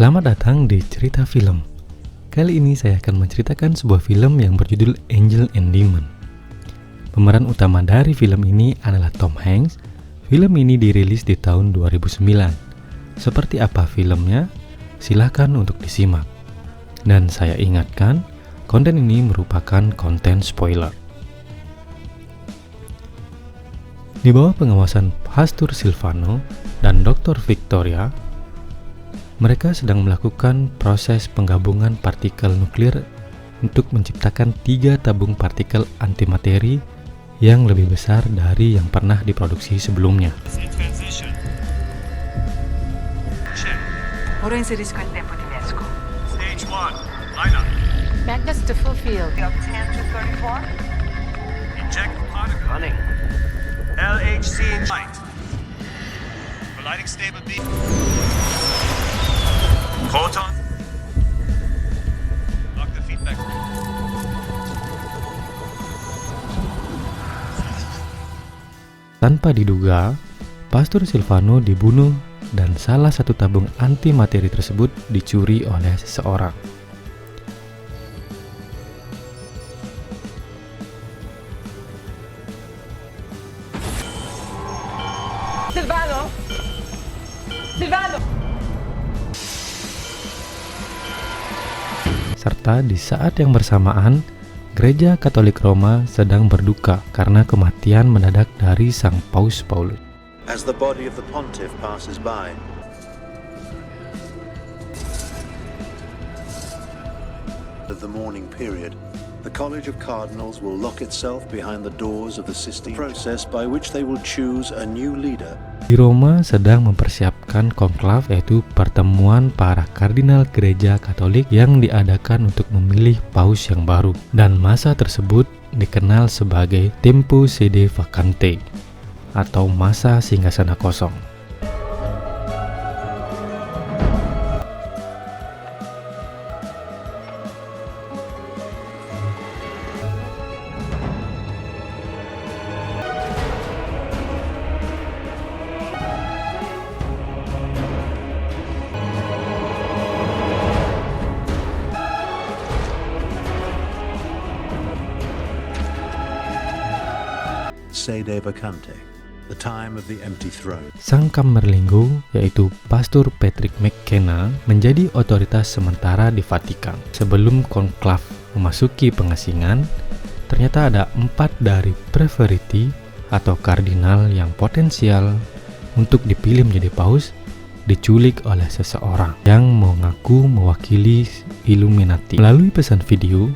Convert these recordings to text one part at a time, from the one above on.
Selamat datang di Cerita Film. Kali ini saya akan menceritakan sebuah film yang berjudul Angel and Demon. Pemeran utama dari film ini adalah Tom Hanks. Film ini dirilis di tahun 2009. Seperti apa filmnya? Silahkan untuk disimak. Dan saya ingatkan, konten ini merupakan konten spoiler. Di bawah pengawasan Pastor Silvano dan Dr. Victoria, mereka sedang melakukan proses penggabungan partikel nuklir untuk menciptakan 3 tabung partikel antimateri yang lebih besar dari yang pernah diproduksi sebelumnya. Ora inserisco il tempo di Nesco. Stage 1, line up. Magnus to full field. 10 to 34. Inject particle. Running. LHC in light. For lighting stable beam. Photon. Lock the feedback. Tanpa diduga, Pastor Silvano dibunuh dan salah satu tabung antimateri tersebut dicuri oleh seseorang. Silvano! Silvano! Serta di saat yang bersamaan, Gereja Katolik Roma sedang berduka karena kematian mendadak dari Sang Paus Paulus. As the body of the pontiff passes by, of the mourning period, the College of Cardinals will lock itself behind the doors of the Sistine process by which they will choose a new leader. Di Roma sedang mempersiapkan konklav, yaitu pertemuan para kardinal gereja Katolik yang diadakan untuk memilih paus yang baru, dan masa tersebut dikenal sebagai Tempo Sede Vacante atau masa singgasana kosong. Sede Vacante, the time of the empty throne. Sang Kamerlinggo, yaitu Pastor Patrick McKenna, menjadi otoritas sementara di Vatikan. Sebelum konklav memasuki pengasingan, ternyata ada 4 dari preferiti atau kardinal yang potensial untuk dipilih menjadi paus diculik oleh seseorang yang mengaku mewakili Illuminati. Melalui pesan video,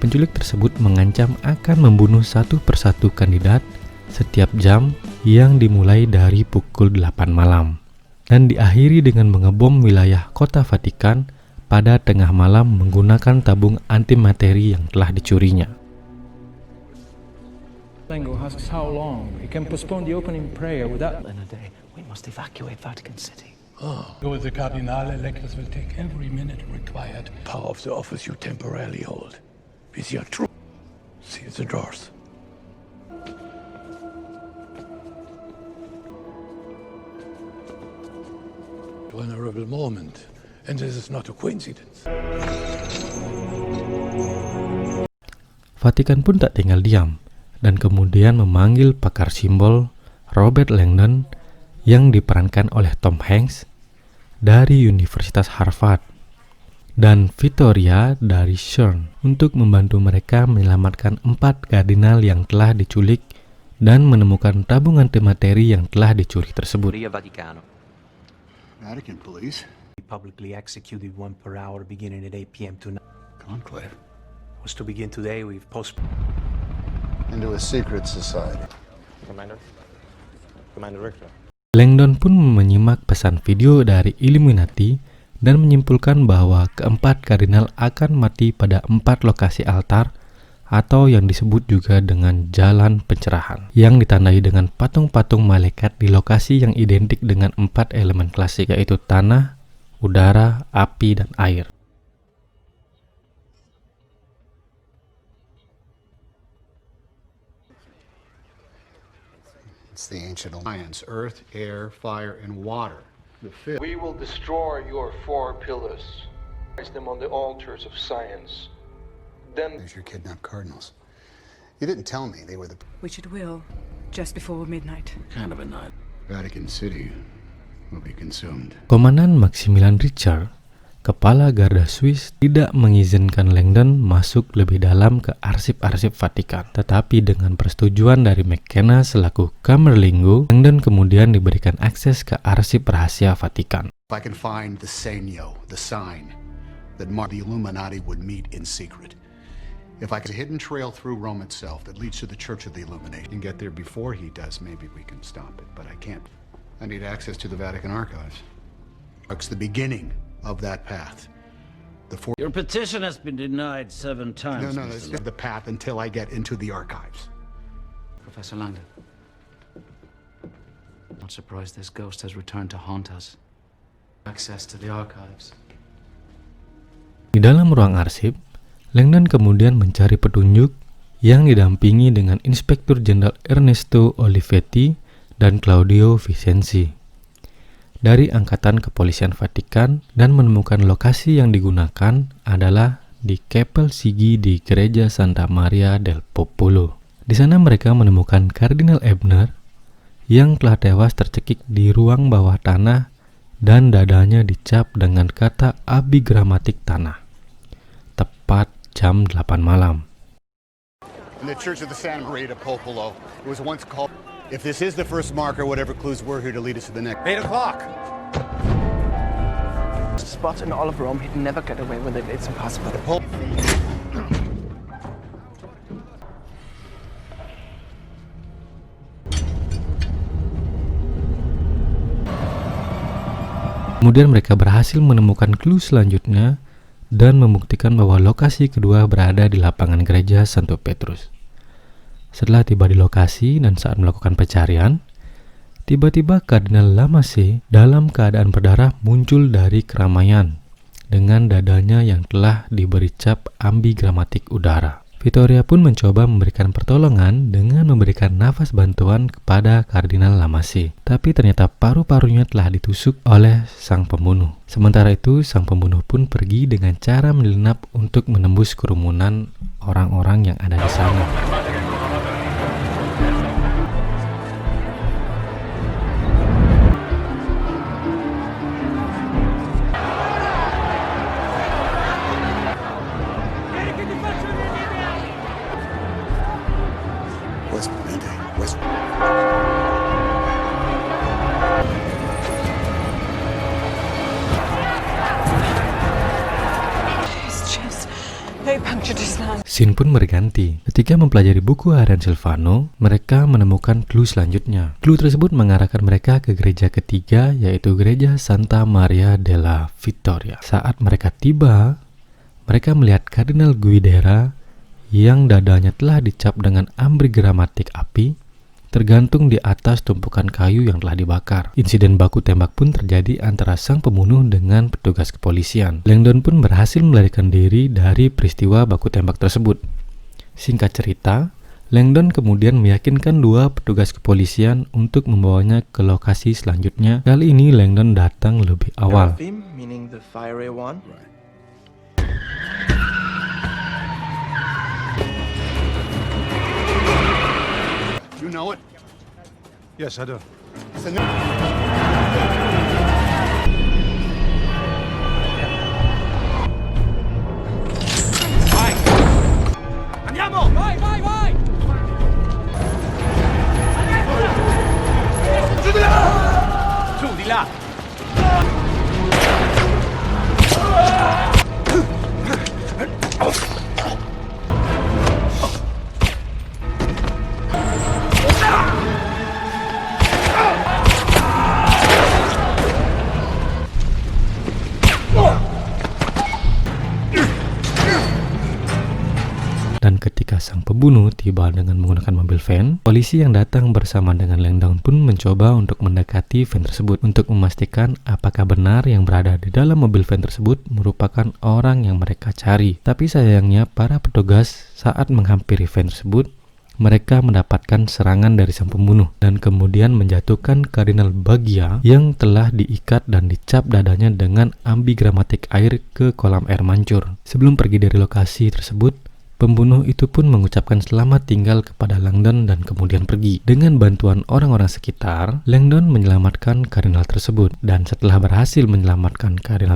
penculik tersebut mengancam akan membunuh satu persatu kandidat setiap jam yang dimulai dari pukul 8 malam dan diakhiri dengan mengebom wilayah kota Vatikan pada tengah malam menggunakan tabung antimateri yang telah dicurinya. Lengo asks how long he can postpone the opening prayer without... In a day, we must evacuate Vatican City. Though the Cardinal electors will take every minute required. Power of the office you temporarily hold. With your true. See the doors. Vulnerable moment, and this is not a coincidence. Vatikan pun tak tinggal diam dan kemudian memanggil pakar simbol Robert Langdon yang diperankan oleh Tom Hanks dari Universitas Harvard dan Victoria dari CERN untuk membantu mereka menyelamatkan 4 kardinal yang telah diculik dan menemukan tabung antimateri yang telah dicuri tersebut. Vatican police. We publicly executed 1 per hour beginning at 8 p.m. tonight. Conclave. Was to begin today, we've postponed. Into a secret society. Commander Richter. Langdon pun menyimak pesan video dari Illuminati dan menyimpulkan bahwa keempat kardinal akan mati pada 4 lokasi altar atau yang disebut juga dengan jalan pencerahan, yang ditandai dengan patung-patung malaikat di lokasi yang identik dengan 4 elemen klasik, yaitu tanah, udara, api, dan air. It's the ancient alliance, earth, air, fire, and water. We will destroy your 4 pillars, place them on the altars of science. Then There's your kidnapped cardinals. You didn't tell me they were the Which it will, just before midnight. kind of a night. Vatican City will be consumed. Komandan Maximilian Richter, kepala Garda Swiss, tidak mengizinkan Langdon masuk lebih dalam ke arsip-arsip Vatikan. Tetapi dengan persetujuan dari McKenna selaku Camerlengo, Langdon kemudian diberikan akses ke arsip rahasia Vatikan. If I can find the segno, the sign that the Illuminati would meet in secret. If I could a hidden trail through Rome itself that leads to the Church of the Illuminati and get there before he does, maybe we can stop it, but I can't. I need access to the Vatican archives. It's the beginning of that path. Your petition has been denied 7 times. No, that's the path until I get into the archives. Professor Langdon. Not surprised this ghost has returned to haunt us. Access to the archives. Di dalam ruang arsip, Langdon kemudian mencari petunjuk yang didampingi dengan Inspektur Jenderal Ernesto Olivetti dan Claudio Vicenzi dari Angkatan Kepolisian Vatikan dan menemukan lokasi yang digunakan adalah di Chapel Sigi di Gereja Santa Maria del Popolo. Di sana mereka menemukan Kardinal Ebner yang telah tewas tercekik di ruang bawah tanah dan dadanya dicap dengan kata abigramatik tanah. Tepat jam 8 malam. In the Church of the Santa Maria del Popolo, it was once called. If this is the first marker, whatever clues were here to lead us to the next. 8 o'clock. Spot in all of Rome, he'd never get away with it. It's impossible. Kemudian mereka berhasil menemukan clue selanjutnya dan membuktikan bahwa lokasi kedua berada di lapangan gereja Santo Petrus. Setelah tiba di lokasi dan saat melakukan pencarian, tiba-tiba Kardinal Lamasse dalam keadaan berdarah muncul dari keramaian dengan dadanya yang telah diberi cap ambigramatik udara. Vittoria pun mencoba memberikan pertolongan dengan memberikan nafas bantuan kepada Kardinal Lamasse, tapi ternyata paru-parunya telah ditusuk oleh sang pembunuh. Sementara itu, sang pembunuh pun pergi dengan cara menyelinap untuk menembus kerumunan orang-orang yang ada di sana. Scene pun berganti. Ketika mempelajari buku harian Silvano, mereka menemukan clue selanjutnya. Clue tersebut mengarahkan mereka ke gereja ketiga, yaitu gereja Santa Maria della Vittoria. Saat mereka tiba, mereka melihat Kardinal Guidera yang dadanya telah dicap dengan ambigramatik api, tergantung di atas tumpukan kayu yang telah dibakar. Insiden baku tembak pun terjadi antara sang pembunuh dengan petugas kepolisian. Langdon pun berhasil melarikan diri dari peristiwa baku tembak tersebut. Singkat cerita, Langdon kemudian meyakinkan 2 petugas kepolisian untuk membawanya ke lokasi selanjutnya. Kali ini Langdon datang lebih awal. Meaning the fiery one. You know it? Yes, I do. Vai! Andiamo! Vai, vai, vai! Giù di là! Giù di là! Dan ketika sang pembunuh tiba dengan menggunakan mobil van, polisi yang datang bersama dengan Langdon pun mencoba untuk mendekati van tersebut untuk memastikan apakah benar yang berada di dalam mobil van tersebut merupakan orang yang mereka cari. Tapi sayangnya para petugas saat menghampiri van tersebut mereka mendapatkan serangan dari sang pembunuh dan kemudian menjatuhkan Kardinal Baggia yang telah diikat dan dicap dadanya dengan ambi gramatik air ke kolam air mancur. Sebelum pergi dari lokasi tersebut, pembunuh itu pun mengucapkan selamat tinggal kepada Langdon dan kemudian pergi. Dengan bantuan orang-orang sekitar, Langdon menyelamatkan Kardinal tersebut. Dan setelah berhasil menyelamatkan Kardinal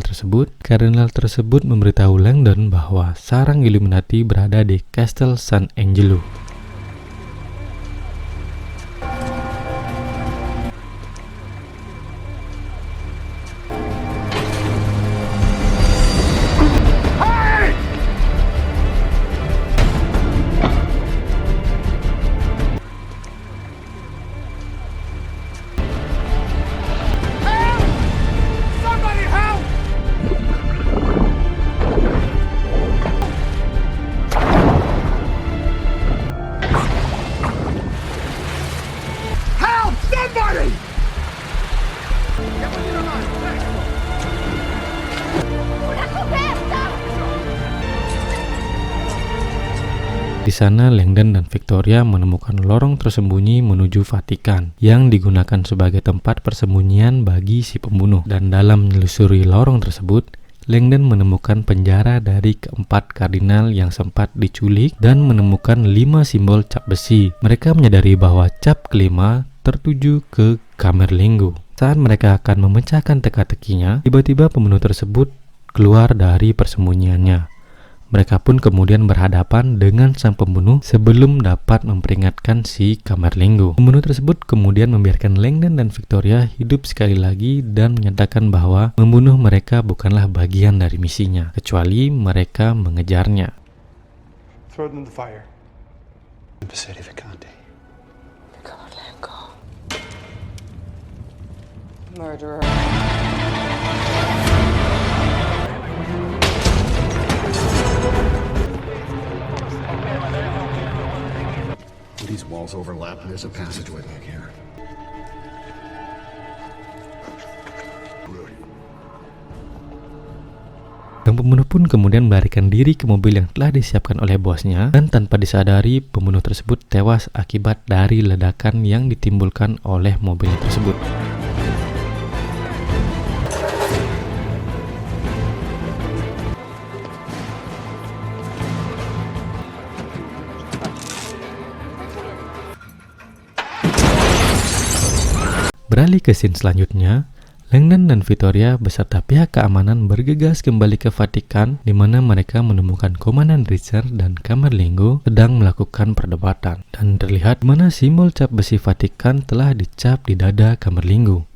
tersebut memberitahu Langdon bahwa sarang Illuminati berada di Castle San Angelo. Di sana, Langdon dan Victoria menemukan lorong tersembunyi menuju Vatikan yang digunakan sebagai tempat persembunyian bagi si pembunuh. Dan dalam menelusuri lorong tersebut, Langdon menemukan penjara dari keempat kardinal yang sempat diculik dan menemukan 5 simbol cap besi. Mereka menyadari bahwa cap kelima tertuju ke Camerlengo. Saat mereka akan memecahkan teka-tekinya, tiba-tiba pembunuh tersebut keluar dari persembunyiannya. Mereka pun kemudian berhadapan dengan sang pembunuh sebelum dapat memperingatkan si Camerlengo. Pembunuh tersebut kemudian membiarkan Langdon dan Victoria hidup sekali lagi dan menyatakan bahwa membunuh mereka bukanlah bagian dari misinya, kecuali mereka mengejarnya. Throw it in the fire. Murderer. These walls overlap and there's a passageway back here. Sang pembunuh pun kemudian melarikan diri ke mobil yang telah disiapkan oleh bosnya, dan tanpa disadari pembunuh tersebut tewas akibat dari ledakan yang ditimbulkan oleh mobil tersebut. Beralih ke scene selanjutnya, Langdon dan Victoria beserta pihak keamanan bergegas kembali ke Vatikan, di mana mereka menemukan Komandan Richard dan Camerlengo sedang melakukan perdebatan. Dan terlihat mana simbol cap besi Vatikan telah dicap di dada Camerlengo.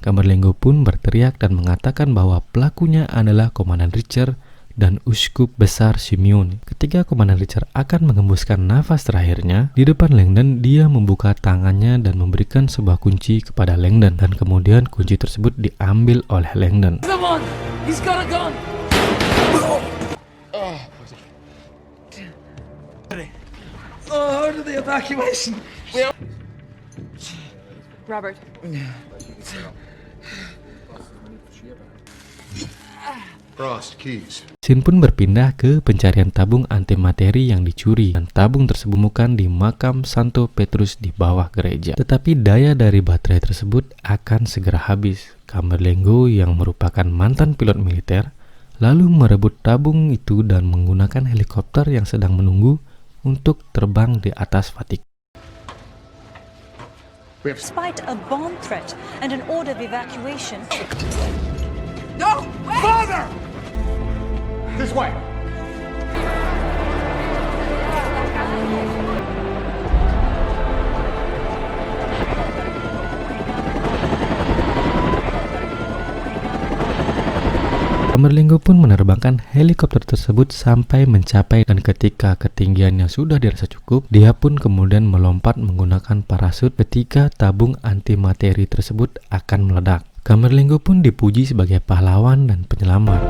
Camerlengo pun berteriak dan mengatakan bahwa pelakunya adalah Komandan Richard dan Uskup Besar Simeon. Ketika Komandan Richard akan mengembuskan nafas terakhirnya, di depan Langdon dia membuka tangannya dan memberikan sebuah kunci kepada Langdon, dan kemudian kunci tersebut diambil oleh Langdon. Come on! He's got a gun! Order the evacuation! Robert. Frost, keys. Scene pun berpindah ke pencarian tabung antimateri yang dicuri, dan tabung tersebut di makam Santo Petrus di bawah gereja. Tetapi daya dari baterai tersebut akan segera habis. Camerlengo yang merupakan mantan pilot militer lalu merebut tabung itu dan menggunakan helikopter yang sedang menunggu untuk terbang di atas Vatikan. Despite a bomb threat and an order of evacuation. No! Wait! Father! This way! Camerlengo pun menerbangkan helikopter tersebut sampai mencapai, dan ketika ketinggiannya sudah dirasa cukup, dia pun kemudian melompat menggunakan parasut ketika tabung antimateri tersebut akan meledak. Camerlengo pun dipuji sebagai pahlawan dan penyelamat.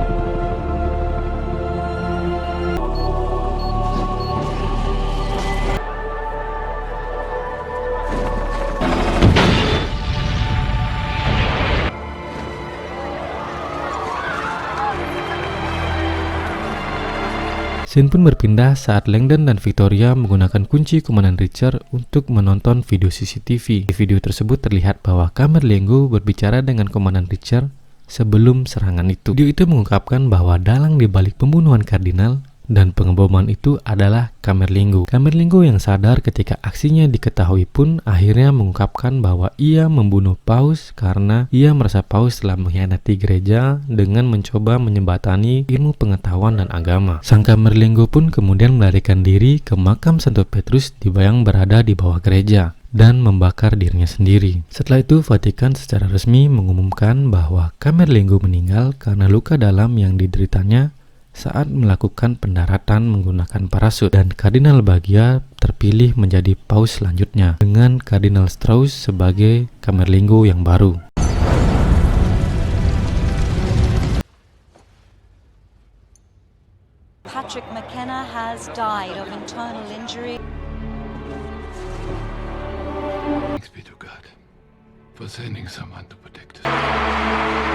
Scene pun berpindah saat Langdon dan Victoria menggunakan kunci Komandan Richard untuk menonton video CCTV. Di video tersebut terlihat bahwa Camerlengo berbicara dengan Komandan Richard sebelum serangan itu. Video itu mengungkapkan bahwa dalang di balik pembunuhan Kardinal dan pengeboman itu adalah Camerlengo. Camerlengo yang sadar ketika aksinya diketahui pun akhirnya mengungkapkan bahwa ia membunuh Paus karena ia merasa Paus telah mengkhianati gereja dengan mencoba menjembatani ilmu pengetahuan dan agama. Sang Camerlengo pun kemudian melarikan diri ke makam Santo Petrus yang berada di bawah gereja dan membakar dirinya sendiri. Setelah itu, Vatikan secara resmi mengumumkan bahwa Camerlengo meninggal karena luka dalam yang dideritanya saat melakukan pendaratan menggunakan parasut, dan Kardinal Bagia terpilih menjadi paus selanjutnya dengan Kardinal Strauss sebagai Camerlengo yang baru. Patrick McKenna has died of internal injury. Thanks be to God for sending someone to protect us.